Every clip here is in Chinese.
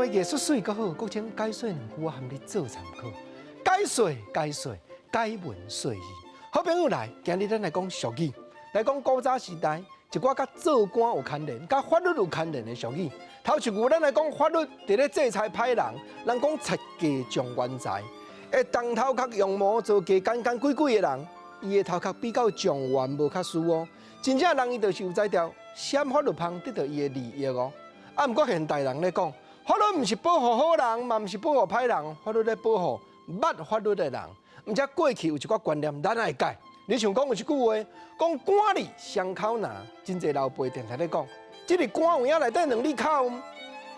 艺术水较好，国请解说两句我含你做参考。解说，解文说义。好朋友来，今日咱来讲俗语，来讲古早时代一寡甲做官有牵连、甲法律有牵连的俗语。头一句咱来讲法律伫咧制裁歹人，人讲拆家重冤财。会动头壳用毛做家干干鬼鬼的人，伊的头壳比较重冤无较输哦。真正人伊就是有才调，闪法律旁得到伊的利益哦。啊，毋过现代人咧讲，法律毋是保护好人，嘛毋是保护歹人，法律咧保护捌法律的人。毋则过去有一寡观念，咱爱改。你像讲有一句话，讲官字双口拿，真侪老辈电台咧讲，即个官有影内底两支口，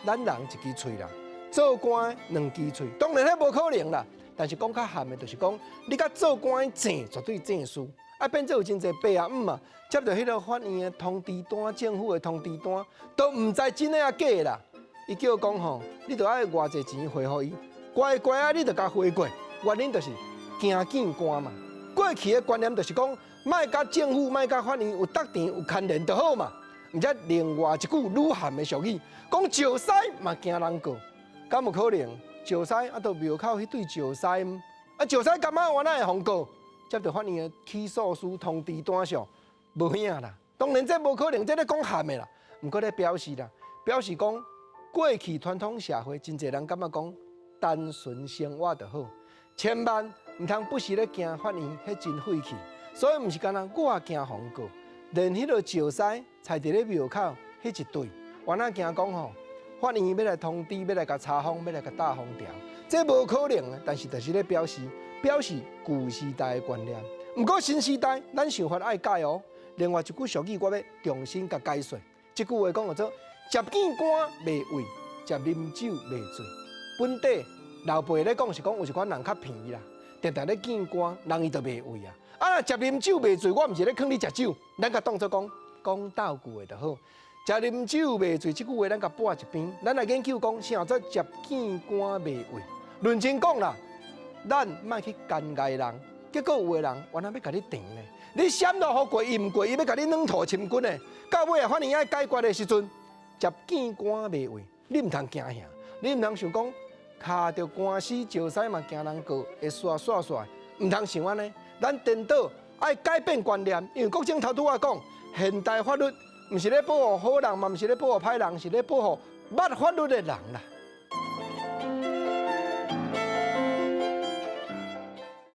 咱人一支喙啦，做官两支喙，当然迄无可能啦。但是讲较含的，就是讲你甲做官正，绝对正事。啊，变做有真侪爸啊姆啊，接到迄个法院的通知单、政府的通知单，都毋知真的啊假的啦。伊叫讲吼，你着爱偌济钱汇互伊，乖乖啊，你着甲汇过。原因就是惊见官嘛。过去的观念就是讲，莫甲政府、莫甲法院有特定有牵连就好嘛。毋则另外一句愈含的俗语，讲石狮嘛惊人告，敢有可能？石狮啊，到庙口迄对石狮，啊石狮干嘛我哪会互告？接到法院的起诉书通知单上无影啦。当然这无可能，这咧讲含的啦。毋过咧表示啦，表示讲过去传统社会真侪人感觉讲单纯生活就好，千万毋通不时咧惊法院，迄真晦气。所以毋是干那我惊互告，连迄个石狮踩伫咧庙口迄一对，我哪惊讲吼？法院要来通知，要来甲查封，要来甲打封条，这无可能的。但是就是咧表示旧时代的观念。毋过新时代，咱想法爱改哦。另外一句俗语，我要重新甲解说。这句话讲叫做：接见官袂畏，接啉酒袂醉。本地老辈咧讲是讲有一款人较便宜啦，常常咧见官，人伊就袂畏啊。啊，接啉酒袂醉，我毋是咧劝你食酒，咱甲当作讲道句话就好。食啉酒袂醉，这句话咱甲拨一边，咱来研究讲啥叫做接见官袂畏。论真讲啦，咱莫去干害人，结果有的人原来要甲你定呢，你闪落好过，伊毋过，伊要甲你软土深根的。到尾啊，法院爱解决的时阵，接见官袂畏，你毋通惊吓，你毋通想讲卡着官司，石狮嘛惊人告，会煞，毋通想安尼。咱颠倒爱改变观念，因为国政头拄我讲，现代法律。毋是咧保护好人，嘛毋是咧保护歹人，是咧保护捌法律的人啦。